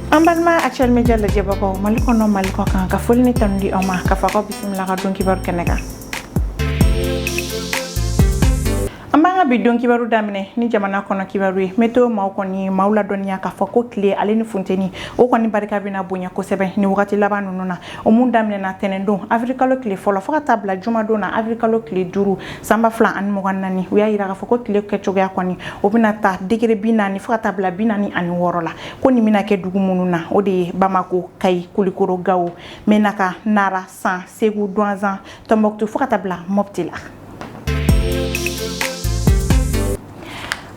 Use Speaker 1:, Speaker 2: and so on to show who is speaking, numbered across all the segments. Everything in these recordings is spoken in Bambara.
Speaker 1: Ambalma actual media la jebako maliko no maliko kan ka folni tandi o ma ka fako bismillah ka don kibaru kenega ambanga bidon kibaru damine ni jamana kono kibaru meto ma ko ni maula donya ka fako kle ale ni funteni o ko ni barika bina bonya ko sebe ni wakati labanu nuna o mun damine na tenendo afrika lo kle folo faka tabla juma dona afrika lo kle duru samba fla an mo ganani wiya ira ka fako kle ke choga ko ni o bina ta digire bina ni faka tabla bina ni an worola ko ni mina ke dugu mununa o de bamako kay kulikoro gawo menaka nara san segu douanzan tomboktu faka tabla moptila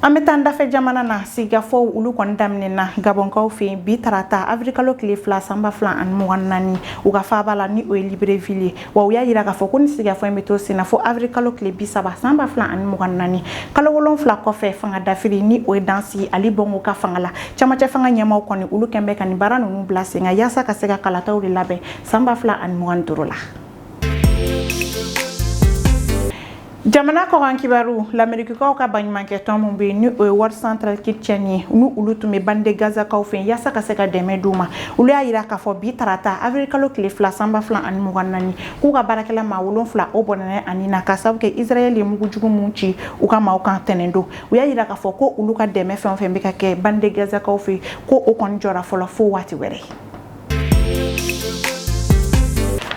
Speaker 1: ametanda fe jamana na siga fo ulu kon damne na gabon kaw fe bi tarata afrika lo kle fla samba fla an mo nani uga fa bala ni o libreville wa uya yira ka fo kun siga fo meto sina fo afrika lo kle bi saba samba fla an mo nani kala wolon fla ko fe fanga dafiri ni o dansi ali bongo ka fangala chama cha fanga nyama ko ni ulu kembe kan baranu nu blase nga yasa ka sega kala tawri labe samba fla an mo ndurula jamana ko kan kibaru l'Amérique ko ka bañ manke tomu be ni World Central Kitchen nu ulutu me bande gaza ka ofen yasa ka seka deme duma ulu ayira ka fo bi tarata afrika lo kle fla samba fla an mo ganani ku ka barakela ma wolon fla obonane anina ka sabke Israel mu gujugu munchi u ka ma o kan tenendo u ayira ka fo ko ulu ka deme fen fen be ka ke bande gaza ka ofen ko o kon jora fo la fo wati were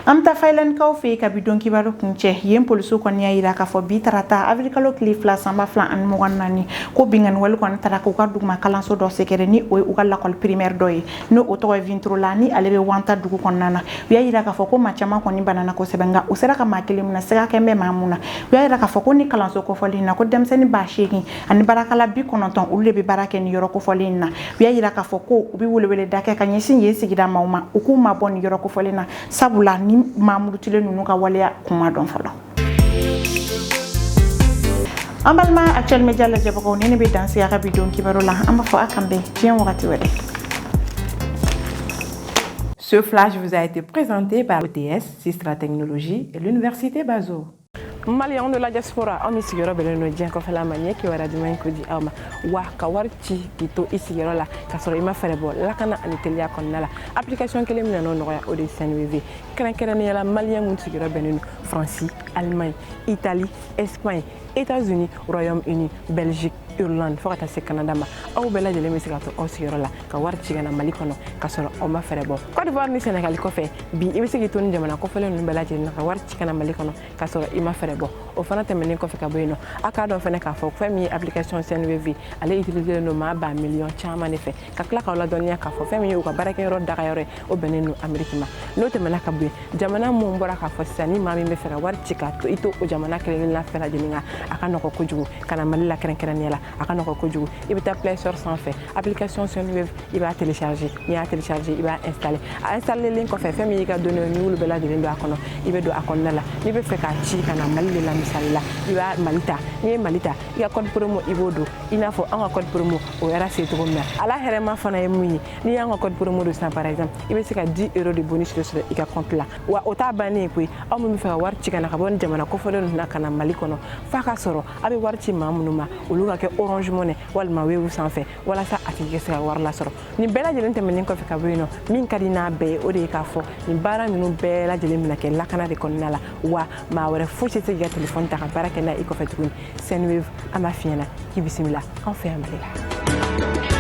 Speaker 1: amta failen kaw fe ka bidon kibaro kunche yem polisu kon ya ira ka fo bi tarata afrika lo cliff la samba flan an mo nani ko bingan wal kon tara ko ka dugma kalanso do sekere ni o ugal la kol primaire doy no o to vintro la ni alebe wanta dugu kon nana ya ira ka fo ko machama kon ni banana ko sebenga o sera ka makelim na sera kembe mamuna ya ira ka fo ko ni kalanso ko foli na ko dem seni ba sheki an barakala bi kononton ulle be barake ni yoro ko foli na ya ira ka fo ko bi wulwele dake ka nyesin yesi gida mauma ukuma bon yoro ko foli na sabula ni mamudu tile nunu ka waleya kuma don folo ambalma actuel media la jabako nene be dansi ya bidon kibaro la amba fo akambe tien wakati wede.
Speaker 2: Ce flash vous a été présenté par l'ETS, Sistra Technologies et l'Université Bazo. Maliens de la diaspora, on ici yoro beleno dien ko fela manye ki wara diman ko di awma wa ka warti bito ici yoro la ka soro ima fere bo la kana anitelia kon nala application kele mina non roya o de CNWV kran ni la malien mun yoro benenu France, Allemagne, Italie, Espagne, États-Unis, Royaume-Uni, Belgique, Irlande, fokata se Canada ma aw bela jele mi sigato o siro la ka warti gana mali kono ka soro o ma fere bo Côte d'Ivoire ni Sénégal ko fe bi ibi sigi ton jamana ko fele no bela jele ka warti kana mali kono ka soro ima fere bo o fana temene ko fe ka boyno aka do fene ka fo mi application CNWV ale utiliser no ma ba million chama ne fe ka kla ka la donya ka fo mi u ka barake ro daga yore o benenu Amerique ma no temena ka boy jamana mo mbora ka fo sani ma mi me fere warti ka to ito o jamana kele la fere jele nga aka no ko kujugu kana mali la kren yela aka no ko kujugu ibita Play Store sans fait application CNWV il va télécharger il va télécharger il va installer link ko fe mi ka donner ni wulu bela jele ndo akono ibe do akonna la ni be fe ka ci kana mali la misalla iba malita ni malita ya code promo ibodo ina fo an code promo o era seto ko mer ala herema fana yemuni ni an code promo do ça par exemple ibe sika 10 € de bonus sur ika compte la wa ota bani ko amu mi fa war ci kana ka bon jamana ko fo na kana mali kono fa ka soro abi war ci mamunuma uluga ke Orange Money wal ma wewu sans fait wala sa atike sa war la soro ni bela jelen tem ni ko fi ka bino min kadina be o de ka fo ni bara minu bela jelen mina ke lakana de konnala wa ma wara fo ci te téléphone ta baraka na iko fatukun CNWV ama fiena ki bismillah on fait amrila